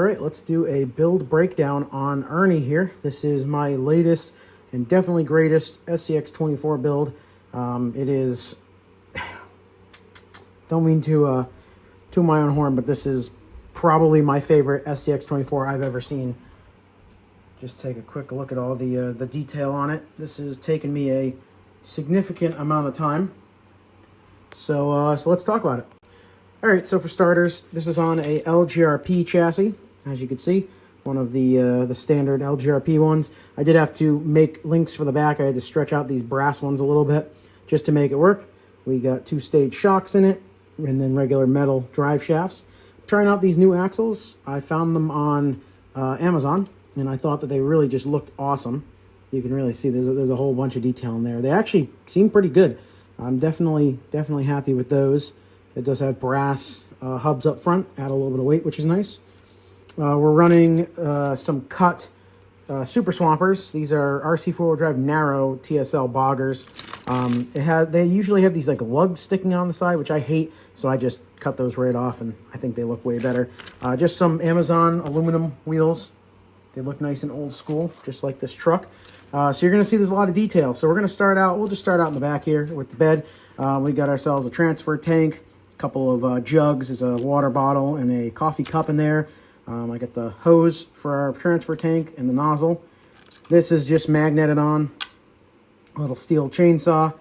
right, let's do a build breakdown on Ernie here. This is my latest and definitely greatest SCX24 build. It is, don't mean to my own horn, but this is probably my favorite SCX24 I've ever seen. Just take a quick look at all the detail on it. This has taken me a significant amount of time. So let's talk about it. All right, so for starters, this is on a LGRP chassis, as you can see, one of the standard LGRP ones. I did have to make links for the back. I had to stretch out these brass ones a little bit just to make it work. We got 2-stage shocks in it, and then regular metal drive shafts. Trying out these new axles. I found them on Amazon, and I thought that they really just looked awesome. You can really see there's a whole bunch of detail in there. They actually seem pretty good. I'm definitely happy with those. It does have brass hubs up front, add a little bit of weight, which is nice. We're running some cut Super Swampers. These are RC four-wheel drive narrow TSL boggers. They usually have these like lugs sticking on the side, which I hate, so I just cut those right off, and I think they look way better. Just some Amazon aluminum wheels. They look nice and old school, just like this truck. So you're going to see there's a lot of detail. So we're going to start out, we'll just start out in the back here with the bed. We got ourselves a transfer tank, a couple of jugs, is a water bottle, and a coffee cup in there. I got the hose for our transfer tank and the nozzle. This is just magneted on, a little steel chainsaw.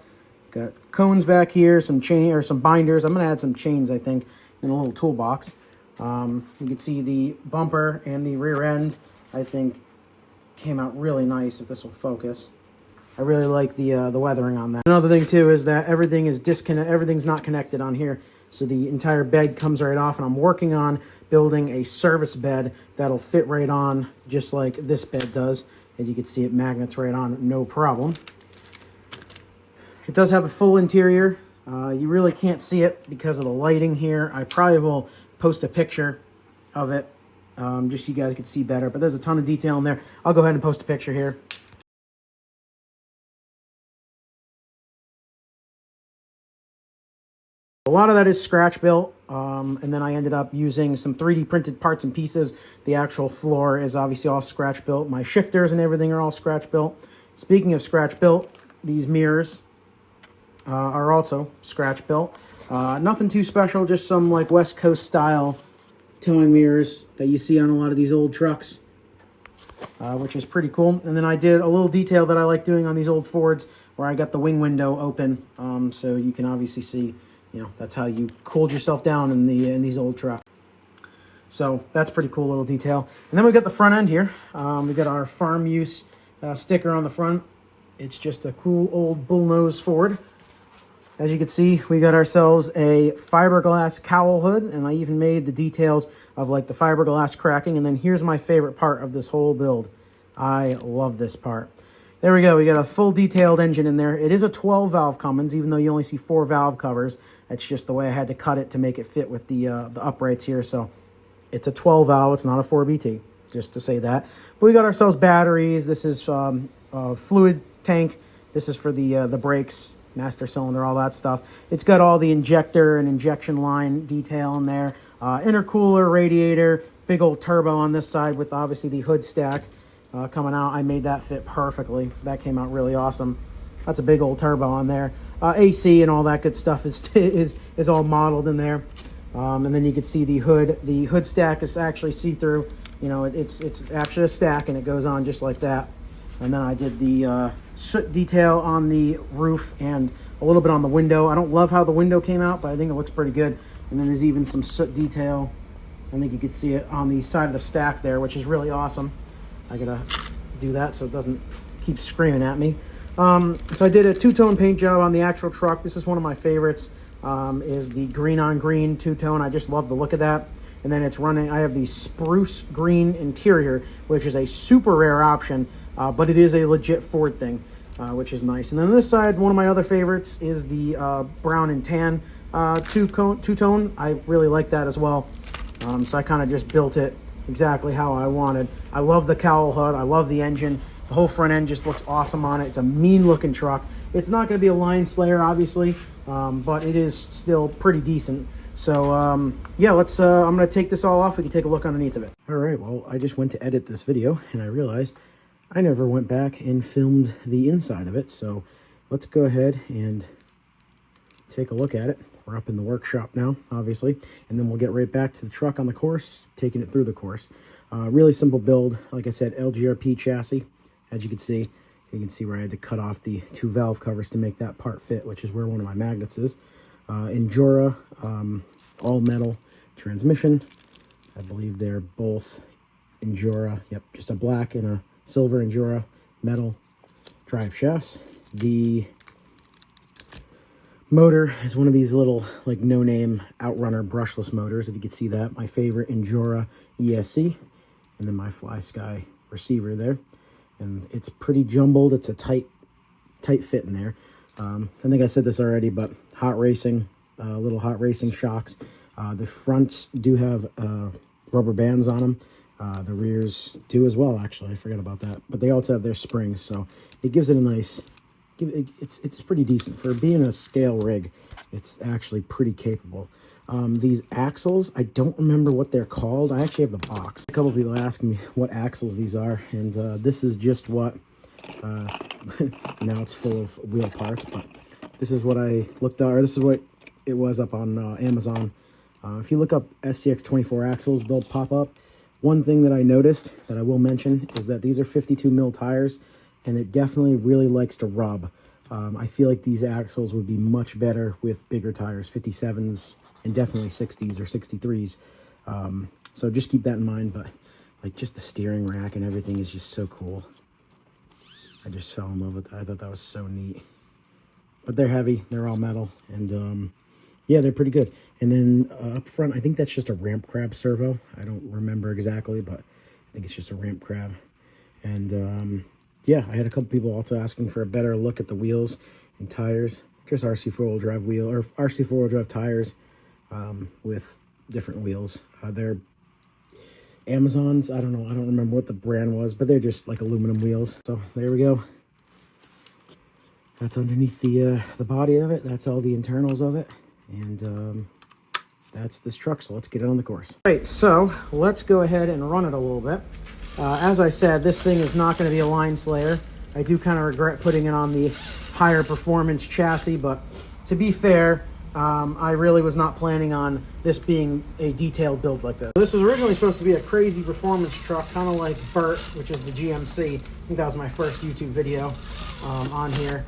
Got cones back here, some chain or some binders. I'm going to add some chains, I think, in a little toolbox. You can see the bumper and the rear end, I think, came out really nice, if this will focus. I really like the weathering on that. Another thing too is that everything is everything's not connected on here. So the entire bed comes right off, and I'm working on building a service bed that'll fit right on just like this bed does. As you can see, it magnets right on, no problem. It does have a full interior. You really can't see it because of the lighting here. I probably will post a picture of it just so you guys can see better, but there's a ton of detail in there. I'll go ahead and post a picture here. A lot of that is scratch built, and then I ended up using some 3D printed parts and pieces. The actual floor is obviously all scratch built. My shifters and everything are all scratch built. Speaking of scratch built, these mirrors are also scratch built. Nothing too special, just some like West Coast style towing mirrors that you see on a lot of these old trucks, which is pretty cool. And then I did a little detail that I like doing on these old Fords where I got the wing window open, so you can obviously see, you know, that's how you cooled yourself down in these old trucks. So that's pretty cool little detail. And then we got the front end here. We got our farm use sticker on the front. It's just a cool old Bullnose Ford. As you can see, we got ourselves a fiberglass cowl hood, and I even made the details of like the fiberglass cracking. And then here's my favorite part of this whole build. I love this part. There we go. We got a full detailed engine in there. It is a 12-valve Cummins, even though you only see 4 valve covers. That's just the way I had to cut it to make it fit with the uprights here. So it's a 12-valve. It's not a 4BT, just to say that. But we got ourselves batteries. This is fluid tank. This is for the brakes, master cylinder, all that stuff. It's got all the injector and injection line detail in there. Intercooler, radiator, big old turbo on this side with obviously the hood stack coming out. I made that fit perfectly. That came out really awesome. That's a big old turbo on there. AC and all that good stuff is all modeled in there. And then you can see the hood. The hood stack is actually see-through. You know, it's actually a stack, and it goes on just like that. And then I did the soot detail on the roof and a little bit on the window. I don't love how the window came out, but I think it looks pretty good. And then there's even some soot detail. I think you could see it on the side of the stack there, which is really awesome. I gotta do that so it doesn't keep screaming at me. So I did a two-tone paint job on the actual truck. This is one of my favorites, is the green on green two-tone. I just love the look of that. And then it's running, I have the spruce green interior, which is a super rare option, but it is a legit Ford thing, which is nice. And then on this side, one of my other favorites is the brown and tan two-tone. I really like that as well. So I kind of just built it exactly how I wanted. I love the cowl hood. I love the engine. The whole front end just looks awesome on it. It's a mean looking truck. It's not going to be a line slayer, obviously, but it is still pretty decent. So yeah, let's I'm gonna take this all off. We can take a look underneath of it. All right, well, I just went to edit this video and I realized I never went back and filmed the inside of it. So let's go ahead and take a look at it. We're up in the workshop now, obviously, and then we'll get right back to the truck on the course, taking it through the course. Really simple build. Like I said, LGRP chassis. As you can see where I had to cut off the 2 valve covers to make that part fit, which is where one of my magnets is. Endura, all metal transmission. I believe they're both Endura. Yep, just a black and a silver Endura metal drive shafts. The motor is one of these little like no-name Outrunner brushless motors. If you can see that, my favorite Endura ESC, and then my Fly Sky receiver there. And it's pretty jumbled. It's a tight fit in there. I think I said this already, but hot racing, little hot racing shocks. The fronts do have rubber bands on them. The rears do as well, actually. I forgot about that. But they also have their springs, so it gives it a nice... It's pretty decent. For being a scale rig, it's actually pretty capable. These axles, I don't remember what they're called. I actually have the box. A couple of people ask me what axles these are, and this is just what... now it's full of wheel parts, but this is what I looked at, or this is what it was up on Amazon. If you look up SCX24 axles, they'll pop up. One thing that I noticed that I will mention is that these are 52 mil tires, and it definitely really likes to rub. I feel like these axles would be much better with bigger tires, 57s and definitely 60s or 63s. So just keep that in mind, but like just the steering rack and everything is just so cool. I just fell in love with that. I thought that was so neat. But they're heavy, they're all metal, and yeah, they're pretty good. And then up front, I think that's just a ramp crab servo. I don't remember exactly, but I think it's just a ramp crab. And yeah, I had a couple people also asking for a better look at the wheels and tires. Just RC four-wheel drive wheel, or RC four-wheel drive tires with different wheels. They're Amazons. I don't know. I don't remember what the brand was, but they're just like aluminum wheels. So there we go. That's underneath the body of it. That's all the internals of it. And that's this truck. So let's get it on the course. All right, so let's go ahead and run it a little bit. As I said, this thing is not going to be a line slayer. I do kind of regret putting it on the higher performance chassis, but to be fair, I really was not planning on this being a detailed build like this. This was originally supposed to be a crazy performance truck, kind of like Burt, which is the GMC. I think that was my first YouTube video on here.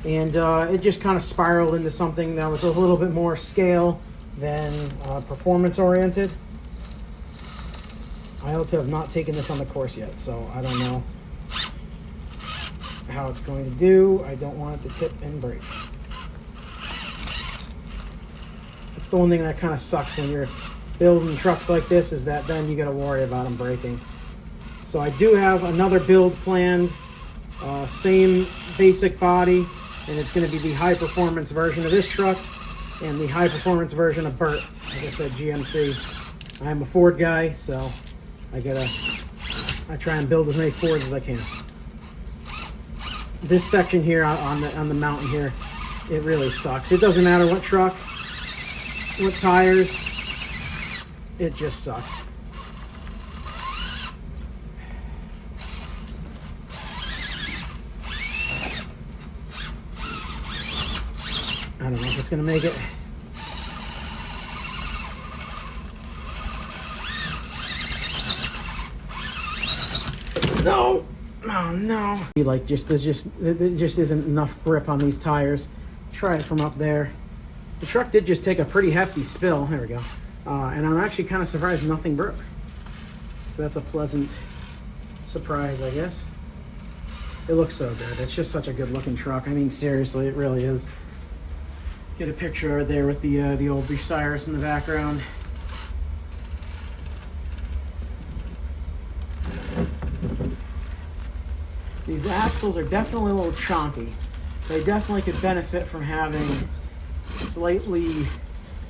And it just kind of spiraled into something that was a little bit more scale than performance oriented. I also have not taken this on the course yet, so I don't know how it's going to do. I don't want it to tip and break. It's the one thing that kind of sucks when you're building trucks like this, is that then you got to worry about them breaking. So I do have another build planned, same basic body, and it's going to be the high performance version of this truck and the high performance version of Burt. Like I said, GMC. I'm a Ford guy, so I try and build as many Fords as I can. This section here on the mountain here, it really sucks. It doesn't matter what truck, what tires, it just sucks. I don't know if it's gonna make it. No, oh no. Like there just isn't enough grip on these tires. Try it from up there. The truck did just take a pretty hefty spill. There we go. And I'm actually kind of surprised nothing broke. So that's a pleasant surprise, I guess. It looks so good. It's just such a good looking truck. I mean, seriously, it really is. Get a picture there with the old Bucyrus in the background. These axles are definitely a little chonky. They definitely could benefit from having slightly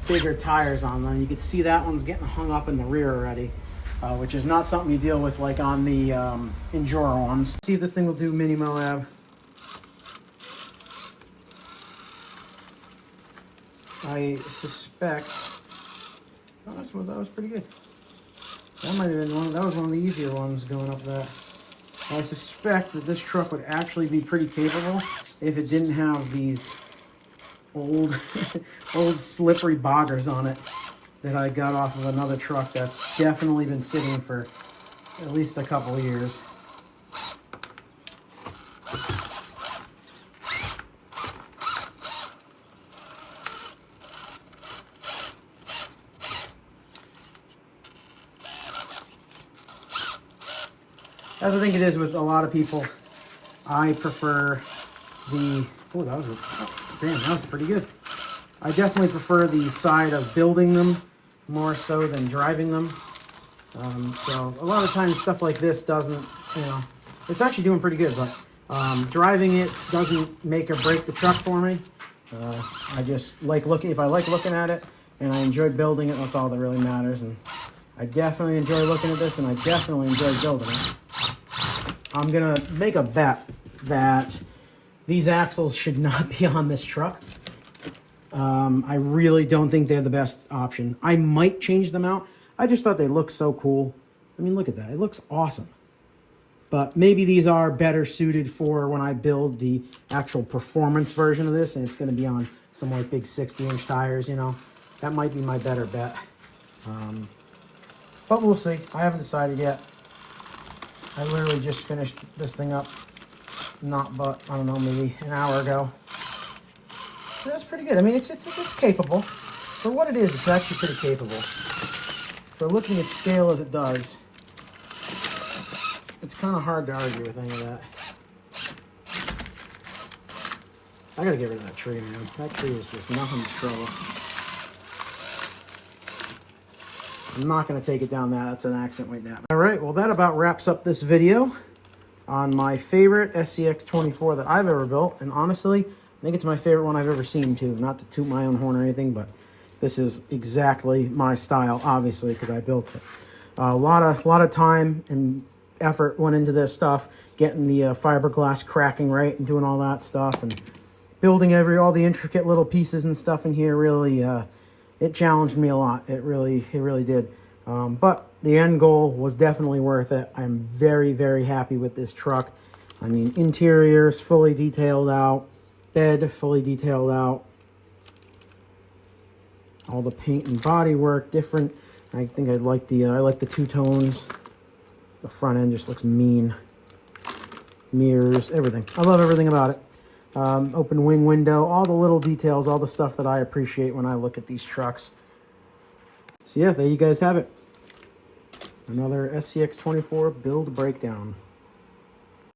bigger tires on them. You can see that one's getting hung up in the rear already, which is not something you deal with like on the Enduro ones. See if this thing will do mini Moab. I suspect Oh, that was pretty good. That might have been that was one of the easier ones going up that. I suspect that this truck would actually be pretty capable if it didn't have these old, old slippery boggers on it that I got off of another truck that's definitely been sitting for at least a couple of years. As I think it is with a lot of people, I prefer the, oh, damn, that was pretty good. I definitely prefer the side of building them more so than driving them. So a lot of times stuff like this doesn't, it's actually doing pretty good, but driving it doesn't make or break the truck for me. I just like looking, if I like looking at it and I enjoy building it, that's all that really matters. And I definitely enjoy looking at this and I definitely enjoy building it. I'm gonna make a bet that these axles should not be on this truck. I really don't think they're the best option. I might change them out. I just thought they looked so cool. I mean, look at that. It looks awesome. But maybe these are better suited for when I build the actual performance version of this, and it's going to be on some like big 60-inch tires, That might be my better bet. But we'll see. I haven't decided yet. I literally just finished this thing up, I don't know, maybe an hour ago. So that's pretty good. I mean, it's capable. For what it is, it's actually pretty capable. For looking at scale as it does, it's kind of hard to argue with any of that. I gotta get rid of that tree, man. That tree is just nothing but trouble. I'm not going to take it down that. That's an accident waiting to happen. All right, well, that about wraps up this video on my favorite SCX24 that I've ever built. And honestly, I think it's my favorite one I've ever seen, too. Not to toot my own horn or anything, but this is exactly my style, obviously, because I built it. A lot of time and effort went into this stuff, getting the fiberglass cracking right and doing all that stuff, and building all the intricate little pieces and stuff in here. Really, it challenged me a lot. It really did. But the end goal was definitely worth it. I'm very, very happy with this truck. I mean, interiors fully detailed out, bed fully detailed out, all the paint and body work different. I think I like the two tones. The front end just looks mean. Mirrors, everything. I love everything about it. Open wing window, all the little details, all the stuff that I appreciate when I look at these trucks. So yeah, there you guys have it. Another SCX24 build breakdown.